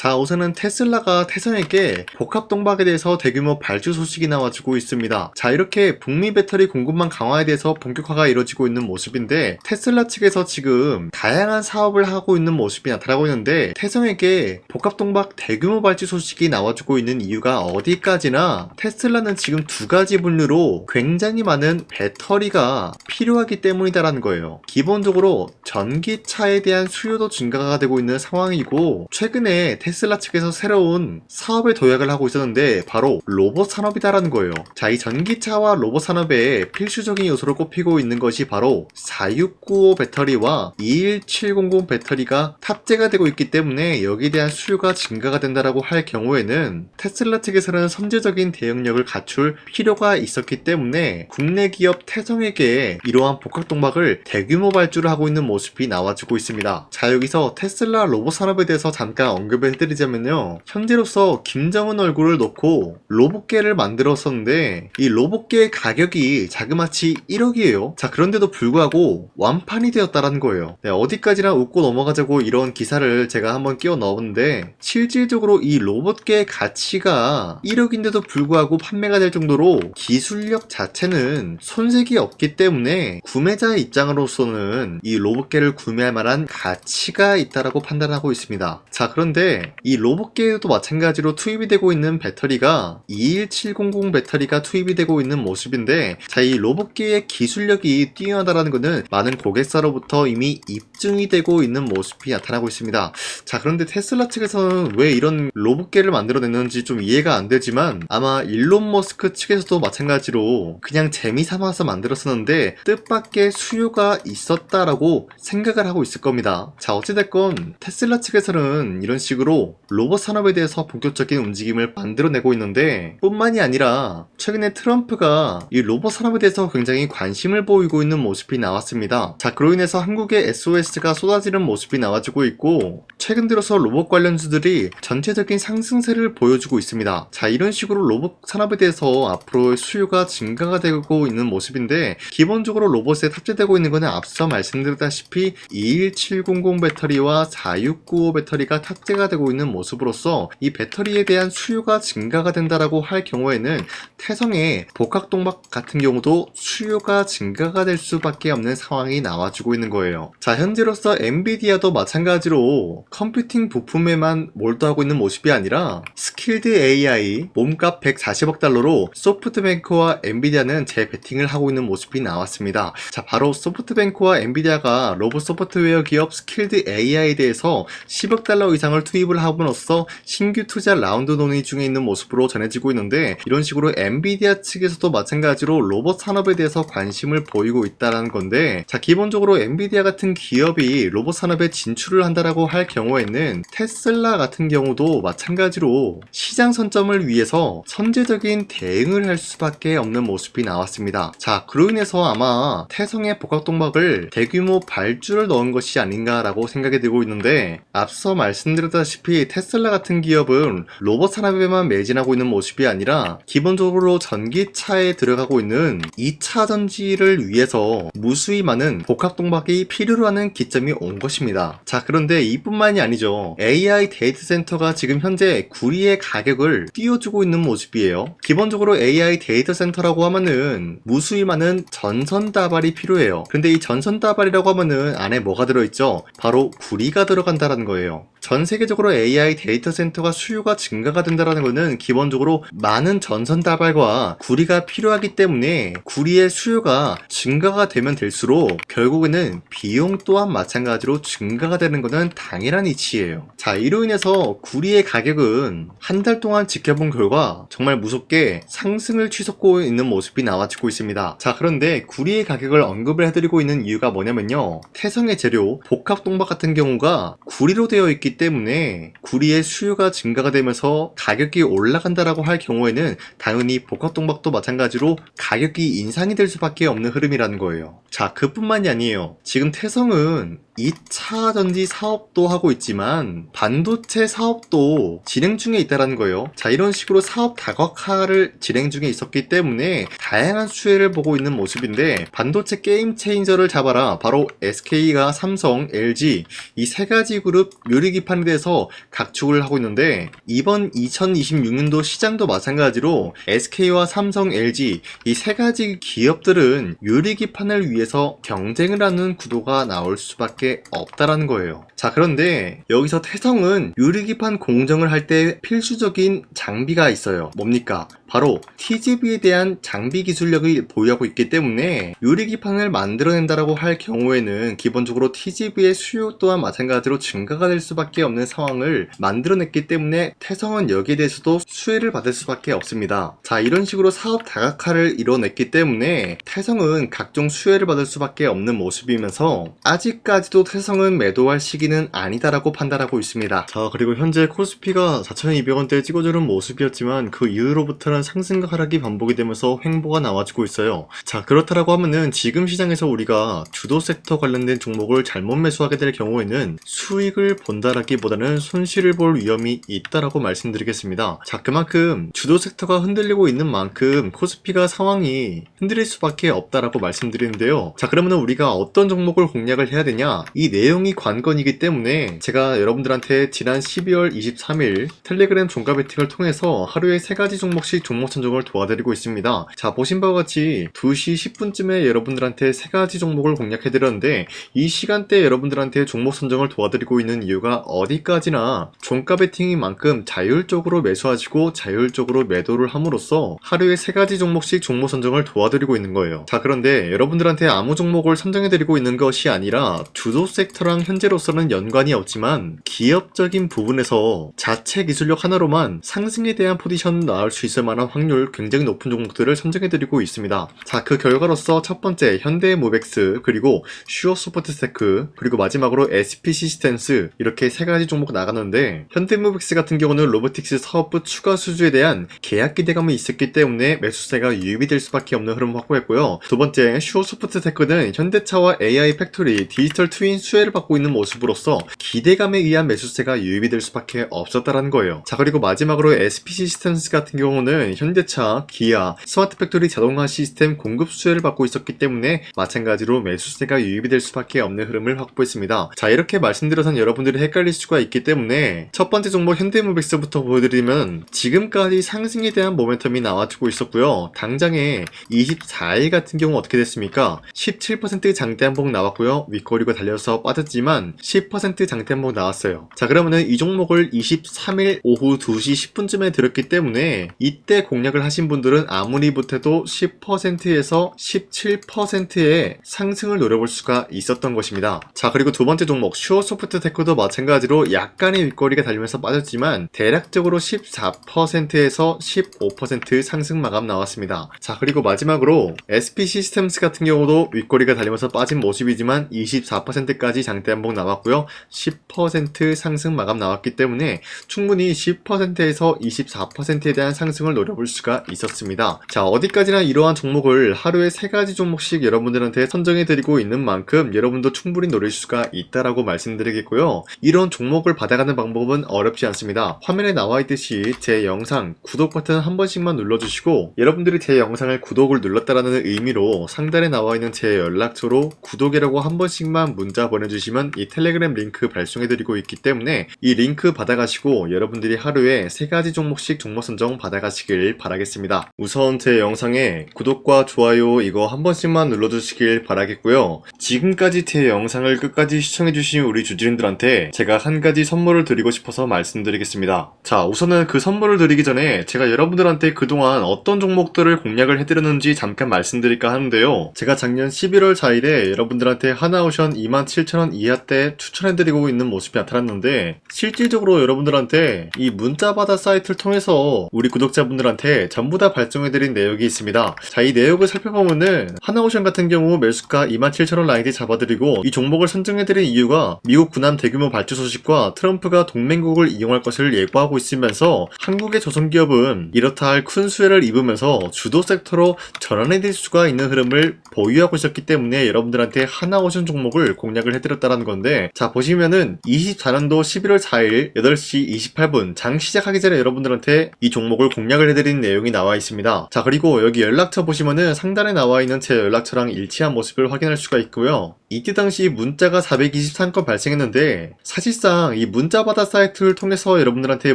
자, 우선은 테슬라가 태성에게 복합동박에 대해서 대규모 발주 소식이 나와주고 있습니다. 자, 이렇게 북미 배터리 공급망 강화에 대해서 본격화가 이루어지고 있는 모습인데, 테슬라 측에서 지금 다양한 사업을 하고 있는 모습이 나타나고 있는데, 태성에게 복합동박 대규모 발주 소식이 나와주고 있는 이유가 어디까지나 테슬라는 지금 두 가지 분류로 굉장히 많은 배터리가 필요하기 때문이다라는 거예요. 기본적으로 전기차에 대한 수요도 증가가 되고 있는 상황이고, 최근에 테슬라 측에서 새로운 사업에 도약을 하고 있었는데 바로 로봇 산업이다라는 거예요. 자, 이 전기차와 로봇 산업의 필수적인 요소로 꼽히고 있는 것이 바로 4695 배터리와 21700 배터리가 탑재가 되고 있기 때문에 여기에 대한 수요가 증가가 된다라고 할 경우에는 테슬라 측에서는 선제적인 대응력을 갖출 필요가 있었기 때문에 국내 기업 태성에게 이러한 복합동박을 대규모 발주를 하고 있는 모습이 나와주고 있습니다. 자, 여기서 테슬라 로봇 산업에 대해서 잠깐 언급을 해드리자면요, 현재로서 김정은 얼굴을 놓고 로봇계를 만들었었는데 이 로봇계의 가격이 자그마치 1억이에요. 자, 그런데도 불구하고 완판이 되었다라는 거예요. 네, 어디까지나 웃고 넘어가자고 이런 기사를 제가 한번 끼워 넣었는데, 실질적으로 이 로봇계의 가치가 1억인데도 불구하고 판매가 될 정도로 기술력 자체는 손색이 없기 때문에 구매자의 입장으로서는 이 로봇계를 구매할 만한 가치가 있다라고 판단하고 있습니다. 자, 그런데 이 로봇계에도 마찬가지로 투입이 되고 있는 배터리가 21700 배터리가 투입이 되고 있는 모습인데, 자, 이 로봇계의 기술력이 뛰어나다라는 것은 많은 고객사로부터 이미 입증이 되고 있는 모습이 나타나고 있습니다. 자, 그런데 테슬라 측에서는 왜 이런 로봇계를 만들어냈는지 좀 이해가 안 되지만, 아마 일론 머스크 측에서도 마찬가지로 그냥 재미삼아서 만들었었는데 뜻밖의 수요가 있었다라고 생각을 하고 있을 겁니다. 자, 어찌됐건 테슬라 측에서는 이런 식으로 로봇 산업에 대해서 본격적인 움직임을 만들어내고 있는데, 뿐만이 아니라 최근에 트럼프가 이 로봇 산업에 대해서 굉장히 관심을 보이고 있는 모습이 나왔습니다. 자, 그로 인해서 한국의 SOS가 쏟아지는 모습이 나와주고 있고, 최근 들어서 로봇 관련주들이 전체적인 상승세를 보여주고 있습니다. 자, 이런 식으로 로봇 산업에 대해서 앞으로 수요가 증가가 되고 있는 모습인데, 기본적으로 로봇에 탑재되고 있는 것은 앞서 말씀드렸다시피 21700 배터리와 4695 배터리가 탑재가 되고 있는 모습으로서 이 배터리에 대한 수요가 증가가 된다라고 할 경우에는 태성의 복합동박 같은 경우도 수요가 증가가 될 수밖에 없는 상황이 나와주고 있는 거예요. 자, 현재로서 엔비디아도 마찬가지로 컴퓨팅 부품에만 몰두하고 있는 모습이 아니라 스킬드 AI 몸값 140억 달러로 소프트뱅크와 엔비디아는 재배팅을 하고 있는 모습이 나왔습니다. 자, 바로 소프트뱅크와 엔비디아가 로봇 소프트웨어 기업 스킬드 AI에 대해서 10억 달러 이상을 투입을 함으로써 신규 투자 라운드 논의 중에 있는 모습으로 전해지고 있는데, 이런 식으로 엔비디아 측에서도 마찬가지로 로봇 산업에 대해서 관심을 보이고 있다는 건데, 자, 기본적으로 엔비디아 같은 기업이 로봇 산업에 진출을 한다라고 할 경우에는 테슬라 같은 경우도 마찬가지로 시장 선점을 위해서 선제적인 대응을 할 수밖에 없는 모습이 나왔습니다. 자, 그로 인해서 아마 태성의 복합동박을 대규모 발주를 넣은 것이 아닌가라고 생각이 들고 있는데, 앞서 말씀드렸다시피 테슬라 같은 기업은 로봇 산업에만 매진하고 있는 모습이 아니라 기본적으로 전기차에 들어가고 있는 2차 전지를 위해서 무수히 많은 복합동박이 필요로 하는 기점이 온 것입니다. 자, 그런데 이뿐만이 아니죠. AI 데이터 센터가 지금 현재 구리의 가격을 띄워주고 있는 모습이에요. 기본적으로 AI 데이터 센터라고 하면은 무수히 많은 전선 다발이 필요해요. 근데 이 전선 다발이라고 하면은 안에 뭐가 들어있죠? 바로 구리가 들어간다는 거예요. 전 세계적으로 AI 데이터 센터가 수요가 증가가 된다는 것은 기본적으로 많은 전선 다발과 구리가 필요하기 때문에 구리의 수요가 증가가 되면 될수록 결국에는 비용 또한 마찬가지로 증가가 되는 것은 당연한 이치예요. 자, 이로 인해서 구리의 가격은 한 달 동안 지켜본 결과 정말 무섭게 상승을 취소하고 있는 모습이 나와지고 있습니다. 자, 그런데 구리의 가격을 언급을 해드리고 있는 이유가 뭐냐면요, 태성의 재료 복합동박 같은 경우가 구리로 되어 있기 때문에 구리의 수요가 증가가 되면서 가격이 올라간다라고 할 경우에는 당연히 복합동박도 마찬가지로 가격이 인상이 될 수밖에 없는 흐름이라는 거예요. 자, 그뿐만이 아니에요. 지금 태성은 2차 전지 사업도 하고 있지만 반도체 사업도 진행 중에 있다라는 거예요. 자, 이런 식으로 사업 다각화를 진행 중에 있었기 때문에 다양한 수혜를 보고 있는 모습인데, 반도체 게임 체인저를 잡아라, 바로 SK가 삼성, LG 이 세 가지 그룹 유리기판에 대해서 각축을 하고 있는데, 이번 2026년도 시장도 마찬가지로 SK와 삼성, LG 이 세 가지 기업들은 유리기판을 위해서 경쟁을 하는 구도가 나올 수밖에 없다라는 거예요. 자, 그런데 여기서 태성은 유리기판 공정을 할 때 필수적인 장비가 있어요. 뭡니까? 바로 TGV에 대한 장비 기술력을 보유하고 있기 때문에 유리기판을 만들어낸다라고 할 경우에는 기본적으로 TGV의 수요 또한 마찬가지로 증가가 될 수밖에 없는 상황을 만들어냈기 때문에 태성은 여기에 대해서도 수혜를 받을 수밖에 없습니다. 자, 이런 식으로 사업 다각화를 이뤄냈기 때문에 태성은 각종 수혜를 받을 수밖에 없는 모습이면서 아직까지도 태성은 매도할 시기는 아니다라고 판단하고 있습니다. 자, 그리고 현재 코스피가 4,200원대에 찍어주는 모습이었지만 그 이후로부터는 상승과 하락이 반복이 되면서 횡보가 나와주고 있어요. 자, 그렇다라고 하면은 지금 시장에서 우리가 주도 섹터 관련된 종목을 잘못 매수하게 될 경우에는 수익을 본다라기보다는 손실을 볼 위험이 있다라고 말씀드리겠습니다. 자, 그만큼 주도 섹터가 흔들리고 있는 만큼 코스피가 상황이 흔들릴 수밖에 없다라고 말씀드리는데요. 자, 그러면 우리가 어떤 종목을 공략을 해야 되냐? 이 내용이 관건이기 때문에 제가 여러분들한테 지난 12월 23일 텔레그램 종가 베팅을 통해서 하루에 3가지 종목씩 종목 선정을 도와드리고 있습니다. 자, 보신 바와 같이 2시 10분쯤에 여러분들한테 3가지 종목을 공략해드렸는데, 이 시간대에 여러분들한테 종목 선정을 도와드리고 있는 이유가 어디까지나 종가 베팅인 만큼 자율적으로 매수하시고 자율적으로 매도를 함으로써 하루에 3가지 종목씩 종목 선정을 도와드리고 있는 거예요. 자, 그런데 여러분들한테 아무 종목을 선정해드리고 있는 것이 아니라 주도 섹터랑 현재로서는 연관이 없지만 기업적인 부분에서 자체 기술력 하나로만 상승에 대한 포지션 나올 수 있을 만한 확률 굉장히 높은 종목들을 선정해드리고 있습니다. 자, 그 결과로서 첫 번째 현대모백스, 그리고 슈어소프트테크, 그리고 마지막으로 SP시스템스, 이렇게 3가지 종목 나갔는데, 현대모백스 같은 경우는 로보틱스 사업부 추가 수주에 대한 계약 기대감이 있었기 때문에 매수세가 유입이 될 수밖에 없는 흐름을 확보했고요. 두 번째 슈어소프트테크는 현대차와 AI 팩토리, 디지털 트윈 수혜를 받고 있는 모습으로서 기대감에 의한 매수세가 유입이 될 수밖에 없었다라는 거예요. 자, 그리고 마지막으로 SP시스템스 같은 경우는 현대차, 기아, 스마트 팩토리 자동화 시스템 공급 수혜를 받고 있었기 때문에 마찬가지로 매수세가 유입이 될 수밖에 없는 흐름을 확보했습니다. 자, 이렇게 말씀드려선 여러분들이 헷갈릴 수가 있기 때문에 첫 번째 종목 현대모백스부터 보여드리면 지금까지 상승에 대한 모멘텀이 나와주고 있었고요. 당장에 24일 같은 경우 어떻게 됐습니까? 17% 장대 한봉 나왔고요. 윗꼬리가 달려서 빠졌지만 10% 장대 한봉 나왔어요. 자, 그러면은 이 종목을 23일 오후 2시 10분쯤에 들었기 때문에 이때 공략을 하신 분들은 아무리 못해도 10%에서 17%의 상승을 노려볼 수가 있었던 것입니다. 자, 그리고 두 번째 종목 슈어소프트테크도 마찬가지로 약간의 윗거리가 달리면서 빠졌지만 대략적으로 14%에서 15% 상승 마감 나왔습니다. 자, 그리고 마지막으로 SP시스템스 같은 경우도 윗거리가 달리면서 빠진 모습이지만 24%까지 장대 한봉 나왔고요. 10% 상승 마감 나왔기 때문에 충분히 10%에서 24%에 대한 상승을 노려볼 수가 있었습니다. 자, 어디까지나 이러한 종목을 하루에 3가지 종목씩 여러분들한테 선정해드리고 있는 만큼 여러분도 충분히 노릴 수가 있다라고 말씀드리겠고요. 이런 종목을 받아가는 방법은 어렵지 않습니다. 화면에 나와있듯이 제 영상 구독 버튼 한 번씩만 눌러주시고, 여러분들이 제 영상을 구독을 눌렀다라는 의미로 상단에 나와있는 제 연락처로 구독이라고 한 번씩만 문자 보내주시면 이 텔레그램 링크 발송해드리고 있기 때문에 이 링크 받아가시고 여러분들이 하루에 3가지 종목씩 종목 선정 받아가시길 바라겠습니다. 우선 제 영상에 구독과 좋아요 이거 한 번씩만 눌러주시길 바라겠고요. 지금까지 제 영상을 끝까지 시청해주신 우리 주주님들한테 제가 한 가지 선물을 드리고 싶어서 말씀드리겠습니다. 자, 우선은 그 선물을 드리기 전에 제가 여러분들한테 그동안 어떤 종목들을 공략을 해드렸는지 잠깐 말씀드릴까 하는데요. 제가 작년 11월 4일에 여러분들한테 하나오션 27,000원 이하때 추천해드리고 있는 모습이 나타났는데, 실질적으로 여러분들한테 이 문자받아 사이트를 통해서 우리 구독자분들한테 전부 다 발송해드린 내역이 있습니다. 자, 이 내역을 살펴보면은 하나오션 같은 경우 매수가 27,000원 라인에 잡아드리고 이 종목을 선정해드린 이유가 미국 군함 대규모 발주 소식과 트럼프가 동맹국을 이용할 것을 예고하고 있으면서 한국의 조선기업은 이렇다 할 큰 수혜를 입으면서 주도 섹터로 전환해질 수가 있는 흐름을 보유하고 있었기 때문에 여러분들한테 하나오션 종목을 공략을 해드렸다는 건데, 자 보시면은 24년도 11월 4일 8시 28분 장 시작하기 전에 여러분들한테 이 종목을 공략을 해드린 내용이 나와 있습니다. 자 그리고 여기 연락처 보시면은 상단에 나와 있는 제 연락처랑 일치한 모습을 확인할 수가 있고요. 이때 당시 문자가 423건 발생했는데, 사실상 이 문자받아 사이트를 통해서 여러분들한테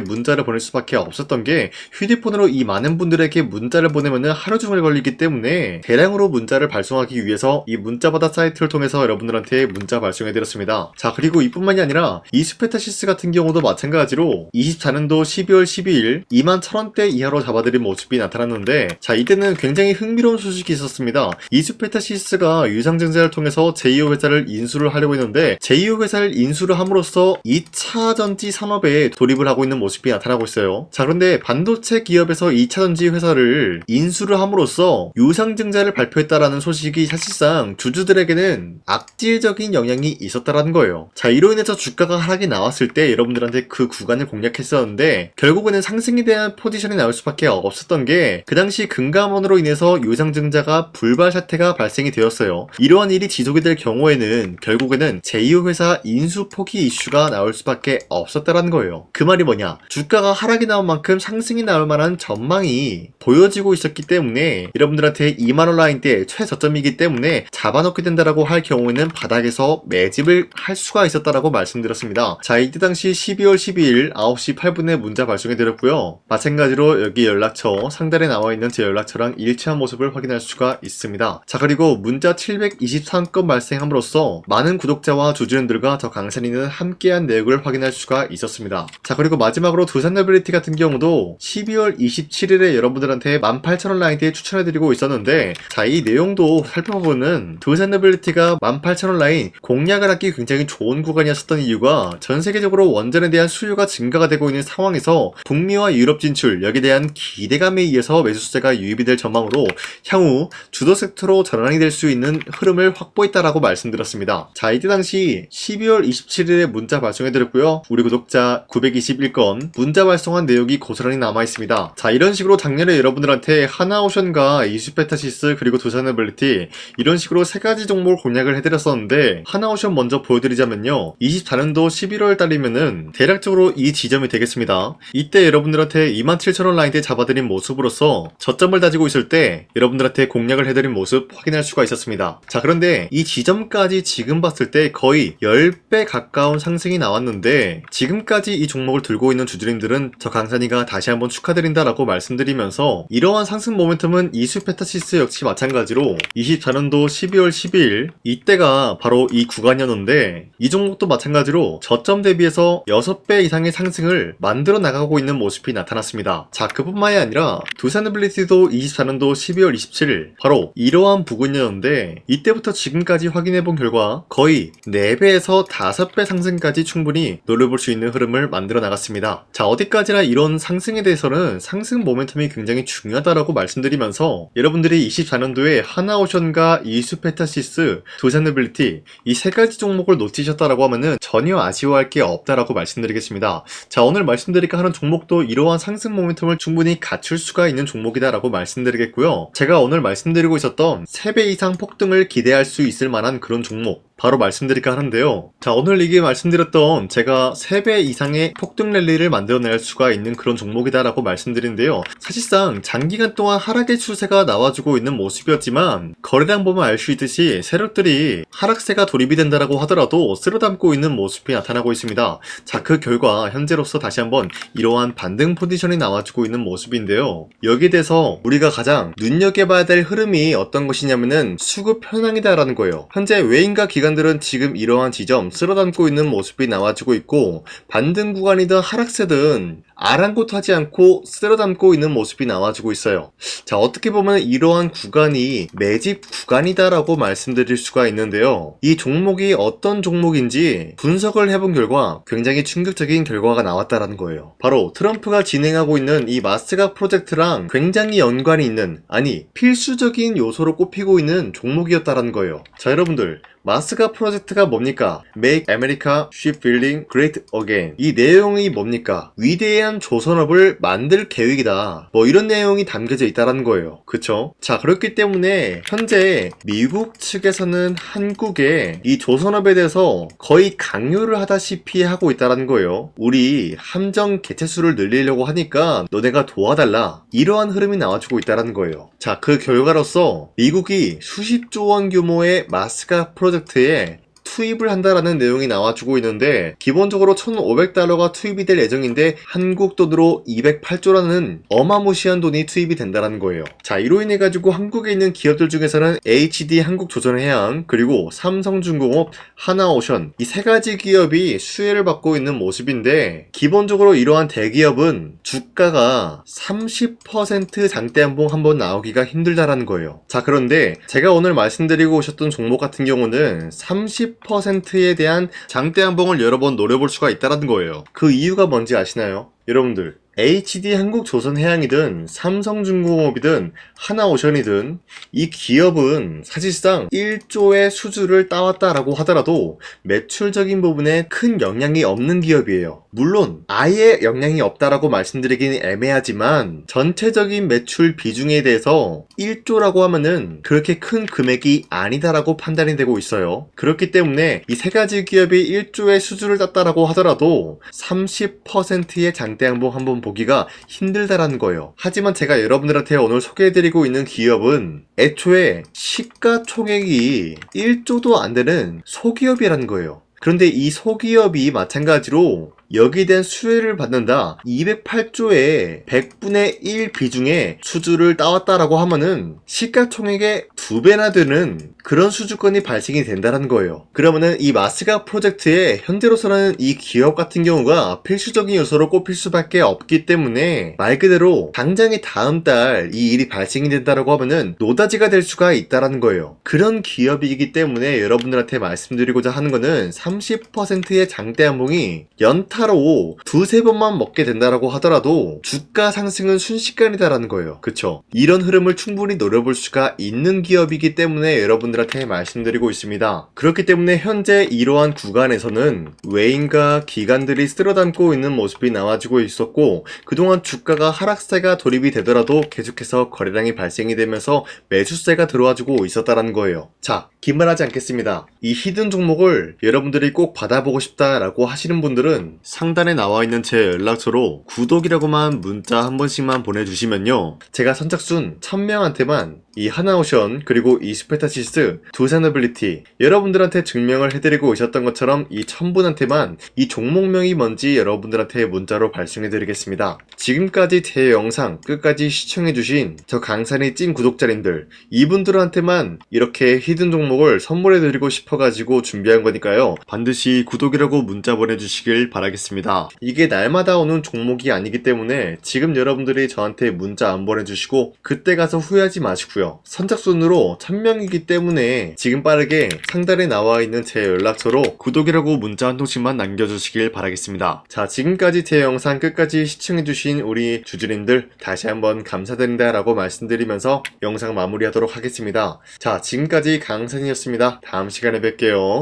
문자를 보낼 수밖에 없었던 게, 휴대폰으로 이 많은 분들에게 문자를 보내면은 하루 종일 걸리기 때문에 대량으로 문자를 발송하기 위해서 이 문자받아 사이트를 통해서 여러분들한테 문자 발송해드렸습니다. 자 그리고 이뿐만이 아니라 이수페타시스 같은 경우도 마찬가지로 24년도 12월 12일 21,000원대 이하로 잡아드린 모습이 나타났는데, 자 이때는 굉장히 흥미로운 소식이 있었습니다. 이수페타시스가 유상증자를 통해서 제2호 회사를 인수를 하려고 했는데, 제2호 회사를 인수를 함으로써 2차 전지 산업에 돌입을 하고 있는 모습이 나타나고 있어요. 자 그런데 반도체 기업에서 2차 전지 회사를 인수를 함으로써 유상증자를 발표했다라는 소식이 사실상 주주들에게는 악질적인 영향이 있었다라는 거예요. 자 이로 인해서 주가가 하락이 나왔을 때 여러분들한테 그 구간을 공략했었는데, 결국에는 상승에 대한 포지션이 나올 수밖에 없었던 게, 그 당시 금감원으로 인해서 유상증자가 불발 사태가 발생이 되었어요. 이러한 일이 지속이 될 경우에는 결국에는 제2호 회사 인수 포기 이슈가 나올 수밖에 없었다라는 거예요. 그 말이 뭐냐, 주가가 하락이 나온 만큼 상승이 나올 만한 전망이 보여지고 있었기 때문에 여러분들한테 2만원 라인대 최저점이기 때문에 잡아놓게 된다라고 할 경우에는 바닥에서 매집을 할 수가 있었다라고 말씀드렸습니다. 자 이때 당시 12월 12일 9시 8분에 문자 발송해드렸고요. 마찬가지로 여기 연락처 상단에 나와 있는 제 연락처랑 일치한 모습을 확인할 수가 있습니다. 자 그리고 문자 723건 발생함으로써 많은 구독자와 주주님들과 저 강산이는 함께한 내역을 확인할 수가 있었습니다. 자 그리고 마지막으로 두산노빌리티 같은 경우도 12월 27일에 여러분들한테 18,000원 라인대에 추천해드리고 있었는데, 자 이 내용도 살펴보면 두산노빌리티가 18,000원 라인 공략을 하기 굉장히 좋은 구간이었었던 이유가, 전 세계적으로 원전에 대한 수요가 증가가 되고 있는 상황에서 북미와 유럽 진출, 여기에 대한 기대감에 의해서 매수세가 유입이 될 전망으로 향후 주도 섹터로 전환이 될 수 있는 흐름을 확보했다라고 말씀드렸습니다. 자 이때 당시 12월 27일에 문자 발송해드렸고요. 우리 구독자 921건 문자 발송한 내역이 고스란히 남아있습니다. 자 이런 식으로 작년에 여러분들한테 하나오션과 이수페타시스 그리고 두산노빌리티 이런 식으로 세 가지 종목을 공략을 해드렸었는데, 하나오션 먼저 보여드리자면요, 24년도 11월 달이면은 대략적으로 이 지점이 되겠습니다. 이때 여러분들한테 27,000원 라인대 잡아드린 모습으로서 저점을 다지고 있을 때 여러분들한테 공략을 해드린 모습 확인할 수가 있었습니다. 자 그런데 이 지점까지 지금 봤을 때 거의 10배 가까운 상승이 나왔는데, 지금까지 이 종목을 들고 있는 주주님들은 저 강산이가 다시 한번 축하드린다라고 말씀드리면서, 이러한 상승 모멘텀은 이수페타시스 역시 마찬가지로 24년도 12월 12일 이때가 바로 이 구간이었는데, 이 종목도 마찬가지로 저점 대비해서 6배 이상의 상승을 만들어 나가고 있는 모습이 나타났습니다. 자 그뿐만이 아니라 두산노빌리티도 24년도 12월 27일 바로 이러한 부근이었는데, 이때부터 지금까지 확인해본 결과 거의 4배에서 5배 상승까지 충분히 노려볼 수 있는 흐름을 만들어 나갔습니다. 자 어디까지나 이런 상승에 대해서는 상승 모멘텀이 굉장히 중요하다라고 말씀드리면서, 여러분들이 24년도에 하나오션과 이수페타시스, 두산노빌리티 이 세 가지 종목을 놓치셨다라고 하면은 전혀 아쉬워할 게 없다라고 말씀드리겠습니다. 자 오늘 말씀드릴까 하는 종목도 이러한 상승 모멘텀을 충분히 갖출 수가 있는 종목이다라고 말씀드리겠고요. 제가 오늘 말씀드리고 있었던 3배 이상 폭등을 기대할 수 있을 만한 그런 종목 바로 말씀드릴까 하는데요. 자 오늘 이게 말씀드렸던 제가 3배 이상의 폭등 랠리를 만들어낼 수가 있는 그런 종목이다라고 말씀드리는데요. 사실상 장기간 동안 하락의 추세가 나와주고 있는 모습이었지만, 거래량 보면 알 수 있듯이 세력들이 하락세가 돌입이 된다라고 하더라도 쓸어담고 있는 모습이 나타나고 있습니다. 자 그 결과 현재로서 다시 한번 이러한 반등 포지션이 나와주고 있는 모습인데요. 여기에 대해서 우리가 가장 눈여겨봐야 될 흐름이 어떤 것이냐면은 수급 현황이다라는 거예요. 현재 외인과 기관들은 지금 이러한 지점 쓸어담고 있는 모습이 나와주고 있고, 반등 구간이든 하락세든 아랑곳하지 않고 쓸어담고 있는 모습이 나와주고 있어요. 자 어떻게 보면 이러한 구간이 매집 구간이다라고 말씀드릴 수가 있는데요. 이 종목이 어떤 종목인지 분석을 해본 결과 굉장히 충격적인 결과가 나왔다라는 거예요. 바로 트럼프가 진행하고 있는 이 마스가 프로젝트랑 굉장히 연관이 있는, 아니 필수적인 요소로 꼽히고 있는 종목이었다라는 거예요. 자 여러분들, 마스가 프로젝트가 뭡니까? Make America Shipbuilding Great Again. 이 내용이 뭡니까? 위대한 최대한 조선업을 만들 계획이다. 뭐 이런 내용이 담겨져 있다는 거예요. 그쵸? 자, 그렇기 때문에 현재 미국 측에서는 한국에 이 조선업에 대해서 거의 강요를 하다시피 하고 있다는 거예요. 우리 함정 개체수를 늘리려고 하니까 너네가 도와달라. 이러한 흐름이 나와주고 있다는 거예요. 자, 그 결과로서 미국이 수십조 원 규모의 마스가 프로젝트에 투입을 한다라는 내용이 나와주고 있는데, 기본적으로 1,500달러가 투입이 될 예정인데 한국 돈으로 208조라는 어마무시한 돈이 투입이 된다는 거예요. 자, 이로 인해 가지고 한국에 있는 기업들 중에서는 HD 한국조선해양, 그리고 삼성중공업, 하나오션, 이 세 가지 기업이 수혜를 받고 있는 모습인데, 기본적으로 이러한 대기업은 주가가 30% 장대한봉 한번 나오기가 힘들다라는 거예요. 자, 그런데 제가 오늘 말씀드리고 오셨던 종목 같은 경우는 30%에 대한 장대한봉을 여러 번 노려볼 수가 있다는 거예요. 그 이유가 뭔지 아시나요? 여러분들, HD 한국조선해양이든 삼성중공업이든 하나오션이든 이 기업은 사실상 1조의 수주를 따왔다라고 하더라도 매출적인 부분에 큰 영향이 없는 기업이에요. 물론 아예 영향이 없다라고 말씀드리기는 애매하지만 전체적인 매출 비중에 대해서 1조라고 하면은 그렇게 큰 금액이 아니다라고 판단이 되고 있어요. 그렇기 때문에 이 세 가지 기업이 1조의 수주를 땄다라고 하더라도 30%의 장대양봉 한번 보기가 힘들다라는 거예요. 하지만 제가 여러분들한테 오늘 소개해드리고 있는 기업은 애초에 시가총액이 1조도 안 되는 소기업이라는 거예요. 그런데 이 소기업이 마찬가지로 여기에 대한 수혜를 받는다. 208조의 100분의 1 비중의 수주를 따왔다라고 하면은 시가총액의 2배나 되는 그런 수주권이 발생이 된다는 거예요. 그러면은 이 마스가 프로젝트에 현재로서는 이 기업 같은 경우가 필수적인 요소로 꼽힐 수밖에 없기 때문에 말 그대로 당장의 다음 달 이 일이 발생이 된다라고 하면은 노다지가 될 수가 있다라는 거예요. 그런 기업이기 때문에 여러분들한테 말씀드리고자 하는 거는 30%의 장대한봉이 연타로 두세 번만 먹게 된다라고 하더라도 주가 상승은 순식간이다라는 거예요. 그쵸? 이런 흐름을 충분히 노려볼 수가 있는 기업이기 때문에 여러분들한테 말씀드리고 있습니다. 그렇기 때문에 현재 이러한 구간에서는 외인과 기관들이 쓸어담고 있는 모습이 나와주고 있었고, 그동안 주가가 하락세가 돌입이 되더라도 계속해서 거래량이 발생이 되면서 매수세가 들어와주고 있었다는 거예요. 자, 긴말하지 않겠습니다. 이 히든 종목을 여러분들이 꼭 받아보고 싶다라고 하시는 분들은 상단에 나와있는 제 연락처로 구독이라고만 문자 한 번씩만 보내주시면요, 제가 선착순 1000명한테만 이 하나오션 그리고 이 스페타시스 두산어빌리티 여러분들한테 증명을 해드리고 오셨던 것처럼 이 1000분한테만 이 종목명이 뭔지 여러분들한테 문자로 발송해드리겠습니다. 지금까지 제 영상 끝까지 시청해주신 저 강산의 찐 구독자님들, 이분들한테만 이렇게 히든 종목을 선물해드리고 싶어가지고 준비한 거니까요, 반드시 구독이라고 문자 보내주시길 바라겠습니다. 이게 날마다 오는 종목이 아니기 때문에 지금 여러분들이 저한테 문자 안 보내주시고 그때 가서 후회하지 마시고요, 선착순으로 1000명이기 때문에 지금 빠르게 상단에 나와있는 제 연락처로 구독이라고 문자 한 통씩만 남겨주시길 바라겠습니다. 자, 지금까지 제 영상 끝까지 시청해주신 우리 주주님들 다시 한번 감사드린다 라고 말씀드리면서 영상 마무리하도록 하겠습니다. 자, 지금까지 강산이었습니다. 다음 시간에 뵐게요.